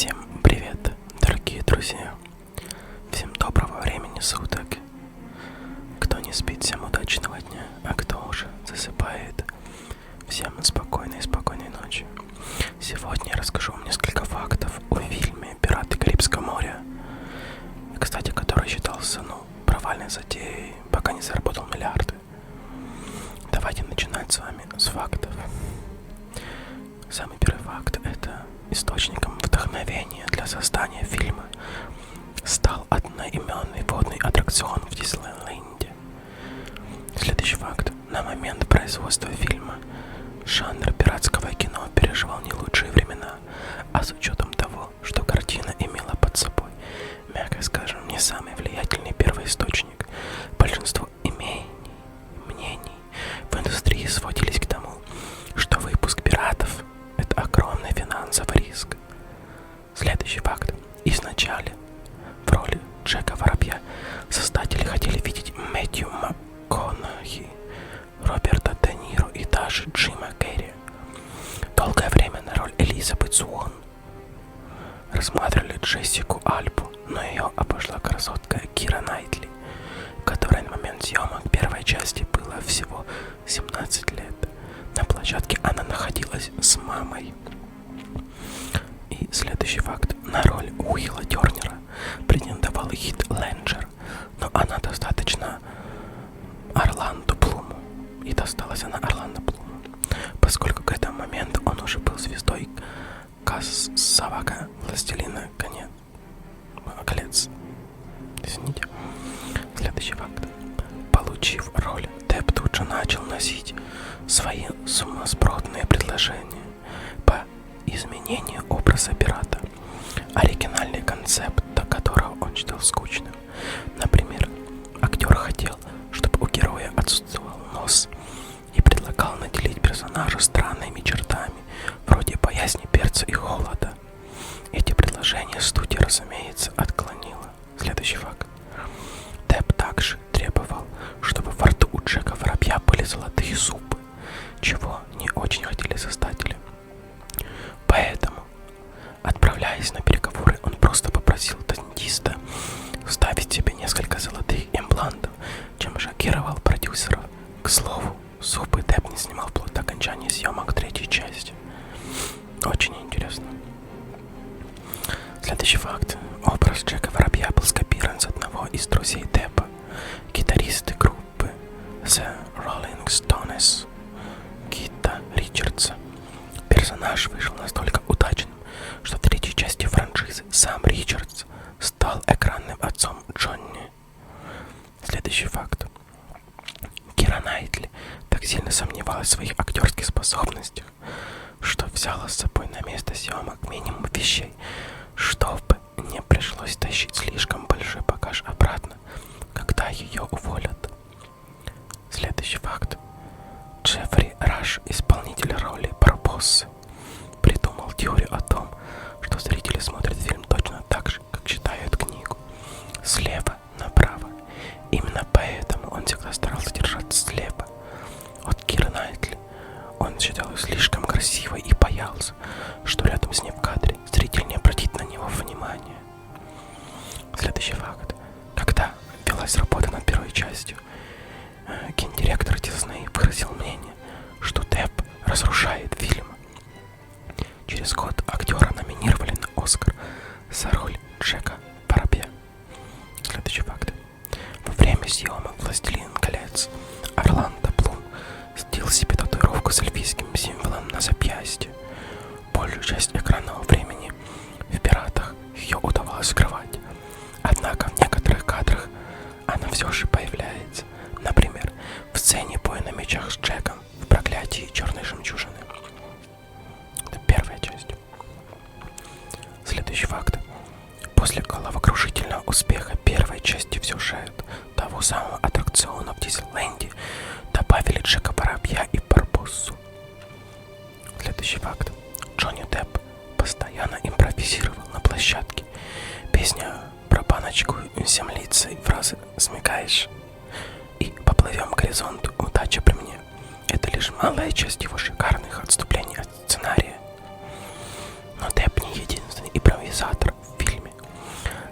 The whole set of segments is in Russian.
Всем привет, дорогие друзья. Всем доброго времени суток. Кто не спит, всем удачного дня, а кто уже засыпает, всем спокойной ночи. Сегодня я расскажу вам несколько фактов о фильме «Пираты Карибского моря», кстати, который считался, провальной затеей, пока не заработал миллиарды. Давайте начинать с вами с фактов. Самый первый факт – это источником вдохновения для создания фильма стал одноименный водный аттракцион в Диснейленде. Следующий факт. На момент производства фильма жанр пиратского кино переживал не лучшие времена, а с учетом того, что картина имела под собой, мягко скажем, не самый влиятельный первоисточник, большинство мнений в индустрии сводились к тому, что выпуск «Пиратов» — это огромный финансовый риск. Следующий факт. Изначально в роли Джека Воробья создатели хотели видеть Мэтью МакКонахи, Роберта Де Ниро и даже Джима Керри. Долгое время на роль Элизабет Суон рассматривали Джессику Альбу, но ее обошла красотка Кира Найтли, которой на момент съемок первой части было всего 17 лет. На площадке она находилась с мамой. И следующий факт. На роль Уилла Тернера претендовал Хит Леджер, но она достаточно Орландо Блуму. И досталась она Орландо Блуму, поскольку к этому моменту он уже был звездой Савака Властелина колец. Извините. Следующий факт. Получив роль, Депп тут же начал носить свои сумасбродные предложения по изменению образа пирата, оригинальный концепт, до которого он считал скучным. Например, актер хотел, чтобы у героя отсутствовал нос, и предлагал наделить персонажа странными чертами, вроде боязни перца и холода. Эти предложения студия, разумеется, отклонила. Следующий факт. Депп также требовал, чтобы во рту у Джека Воробья были золотые зубы, чего не очень хотели создатели. Поэтому, отправляясь на переговоры, он просто попросил дантиста вставить себе несколько золотых имплантов, чем шокировал продюсеров. К слову, зубы Депп не снимал вплоть до окончания съемок третьей части. Очень интересно. Следующий факт. Образ Джека Воробья был скопирован с одного из друзей Деппа, гитаристы группы The Rolling Stones, Кита Ричардса. Персонаж вышел настолько удачным, что в третьей части франшизы сам Ричардс стал экранным отцом Джонни. Следующий факт. Кира Найтли так сильно сомневалась в своих актерских способностях, что взяла с собой на место съемок минимум вещей, чтобы не пришлось тащить слишком большой багаж обратно, когда ее уволят. Следующий факт. Джеффри Раш, исполнитель роли Барбоссы, придумал теорию о том, что зрители смотрят фильм точно так же, как читают книгу, слева направо. Именно поэтому он всегда старался держаться слева от Киры Найтли. Он считал ее слишком красивой и боялся, что рядом с ней в кадре зритель не обратит на него внимания. Следующий факт. Когда велась работа над первой частью, гендиректор Дисней выразил мнение, что Депп разрушает фильм. Через год актера номинировали на Оскар за роль Джека Воробья. Следующий факт. Во время съемок «Властелин колец» Орландо Блум сделал себе татуировку с эльфийским символом на запястье. Большую часть экранного времени в «Пиратах» ее удавалось скрывать. Однако в некоторых кадрах она все же появляется. Например, в сцене боя на мечах с Джеком в «Проклятии черной жемчужины». Это первая часть. Следующий факт. После головокружительного успеха первой части в сюжет того самого аттракциона в Диснейленде добавили Джека Воробья и Барбоссу. Следующий факт. Джонни Депп постоянно импровизировал на площадке. Песня про баночку землицы и фразы «Смекаешь» и «Поплывем к горизонту, удача при мне» — это лишь малая часть его шикарных отступлений от сценария. Но Депп не единственный импровизатор организатор в фильме.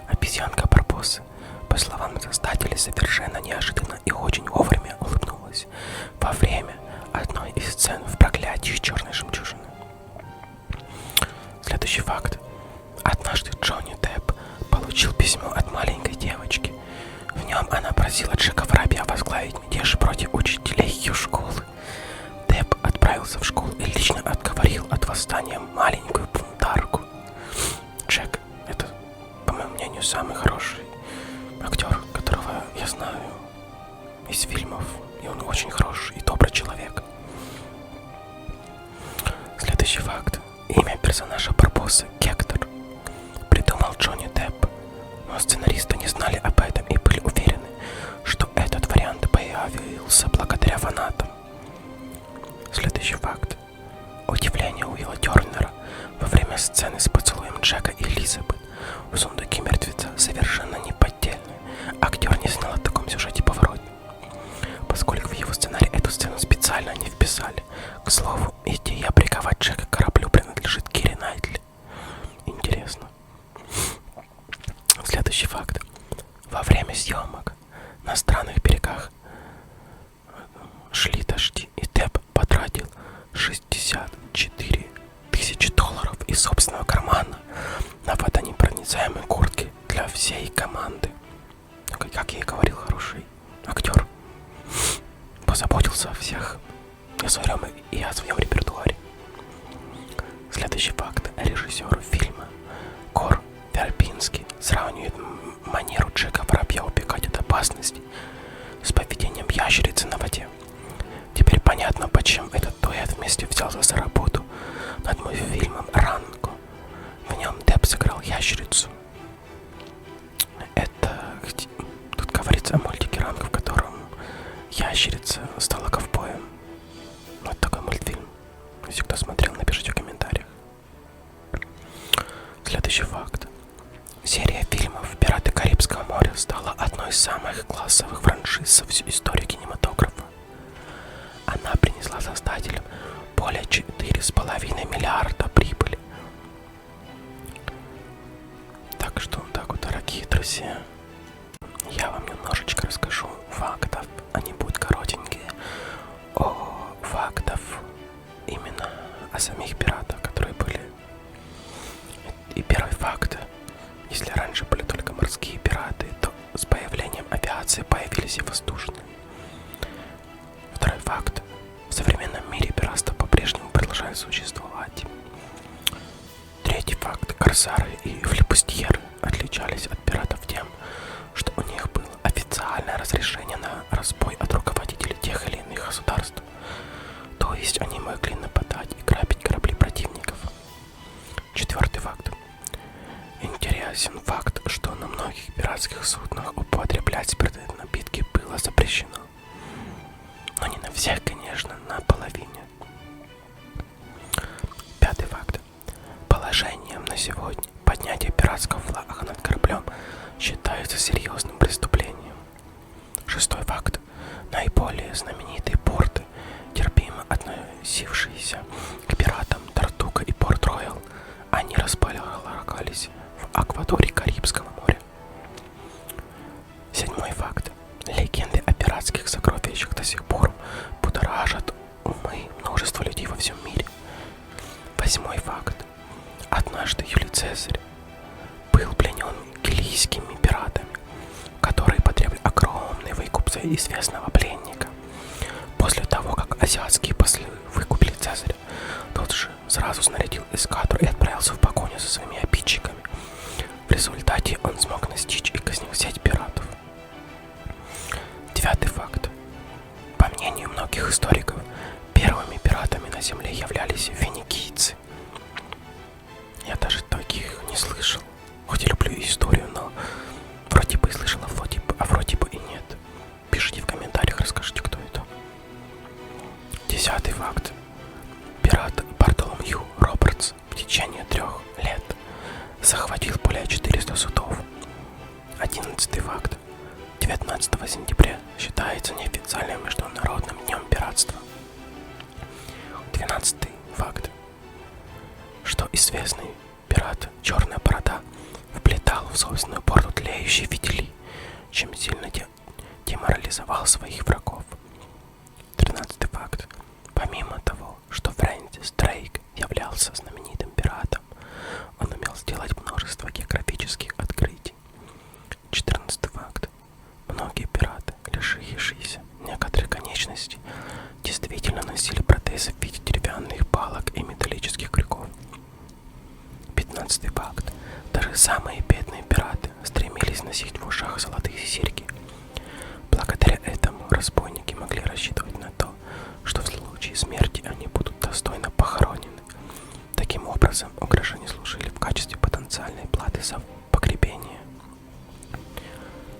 Обезьянка Барбоса, по словам создателей, совершенно неожиданно и очень вовремя улыбнулась во время одной из сцен в «Проклятии черной жемчужины». Следующий факт. Однажды Джонни Депп получил письмо от маленькой девочки. В нем она просила Джека Воробья возглавить мятеж против учителей ее школы. Депп отправился в школу и лично отговорил от восстания маленькую бунтарку. Джек — это, по моему мнению, самый хороший актер, которого я знаю из фильмов, и он очень хороший и добрый человек. Следующий факт. Имя персонажа Барбосы — Гектор. Придумал Джонни Депп, но сценаристы не знали об этом и были уверены, что этот вариант появился благодаря фанатам. Следующий факт. Удивление Уилла Тернера во время сцены с поцелуем Джека и Элизабет в сундуке мертвеца совершенно неподдельное. Актер не знал о таком сюжете повороте, поскольку в его сценарий эту сцену специально не вписали. К слову, идея приковать Джека к кораблю принадлежит Кире Найтли. Интересно. Следующий факт. Во время съемок на странных берегах шли дожди, и Депп потратил 64 тысячи долларов из собственного кармана на водонепроницаемые куртки для всей команды. Как я и говорил, хороший актер. Позаботился о всех и о своем репертуаре. Следующий факт. Режиссер фильма Гор Вербински сравнивает манеру Джека Воробья убегать от опасности с поведением ящерицы на воде. Теперь понятно, почему этот дуэт вместе взялся за работу над моим фильмом «Ранго». В нем Депп сыграл ящерицу. Тут говорится о мультике «Ранго», в котором ящерица стала ковбоем. Вот такой мультфильм. Если кто смотрел, напишите в комментариях. Следующий факт. Серия фильмов «Пираты Карибского моря» стала одной из самых классовых франшиз за всю историю кинематографа. Она принесла создателям более 4,5 миллиарда прибыли. Так что, дорогие друзья, я вам немножечко расскажу фактов. Они будут коротенькие. Фактов именно о самих пиратах, которые были. И первый факт. Если раньше были только морские пираты, то с появлением авиации появились и воздушные. Второй факт. В современном мире пиратство по-прежнему продолжает существовать. Третий факт. Корсары и флибустьеры отличались от пиратов тем, что у них было официальное разрешение на разбой от руководителей тех или иных государств. То есть они могли нападать и грабить корабли противников. Четвертый факт. Интересен факт, что на многих пиратских суднах употреблять спиртные напитки было запрещено. Но не на всех, конечно, на половине. Пятый факт. Положением на сегодня поднятие пиратского флага над кораблем считается серьезным преступлением. Шестой факт. Наиболее знаменитые порты, терпимо относившиеся к пиратам Тартуга и Порт-Роял, они располагались в акватории Карибского моря. Седьмой факт. Легенды о пиратских сокровищах до сих пор будоражат умы множества людей во всем мире. Восьмой факт. Однажды Юлий Цезарь был пленен килийскими пиратами, которые потребовали огромный выкуп за известного пленника. После того, как азиатские послы выкупили Цезаря, тот же сразу снарядил эскадру и отправился в погоню за своими обидчиками. В результате он смог настичь и казнил сеть пиратов. Девятый факт. По мнению многих историков, первыми пиратами на земле являлись финикийцы. Я даже таких не слышал. Хоть и люблю историю, но вроде бы и слышал, а вроде бы и нет. Пишите в комментариях, расскажите, кто это. Десятый факт. Пират Бартоломью Робертс в течение 3 лет захватил более 400 судов. 11 факт. 19 сентября считается неофициальным международным днем пиратства. 12 факт. Что известный пират Черная Борода вплетал в собственную бороду тлеющие фитили, чем сильно деморализовал своих врагов. 13 факт. Помимо того, что Фрэнсис Дрейк являлся знаменитым пиратом, он умел сделать множество географических открытий. 14 факт. Многие пираты, лишившиеся некоторых конечностей, действительно носили протезы в виде деревянных палок и металлических крюков. 15 факт. Даже самые бедные пираты стремились носить в ушах золотые серьги. Благодаря этому разбойники могли рассчитывать на то, что в случае смерти они будут достойно похоронены. Таким образом, украшения служили в качестве потенциальной платы за погребение.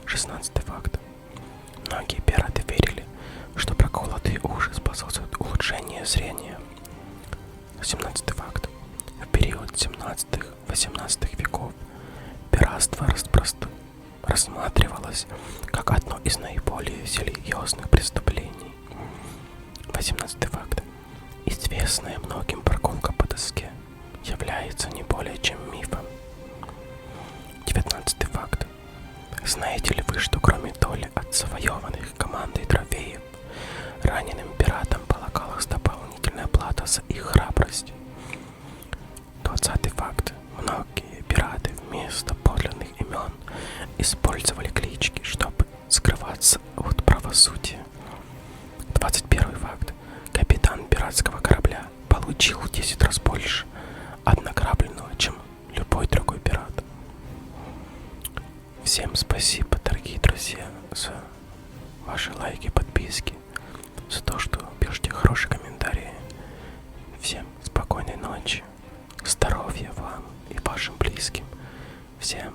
16 факт. Многие пираты верили, что проколотые уши способствуют улучшению зрения. 17 факт. В период 17-18 веков пиратство рассматривалось как одно из наиболее серьезных преступлений. 18 факт. Известная многим прогулка по доске является не более чем мифом. 19 факт. Знаете ли вы, что кроме доли от завоеванных командой трофеев, раненым пиратам полагалась дополнительная плата за их храбрость? 20 факт. Многие пираты вместо подлинных имен использовали клички, чтобы скрываться от правосудия. 21 факт. Капитан пиратского корабля получил в 10 раз больше от награбленного, чем любой другой пират. Всем спасибо, дорогие друзья, за ваши лайки, подписки, за то, что пишете хорошие комментарии. Всем спокойной ночи, здоровья вам и вашим близким. Всем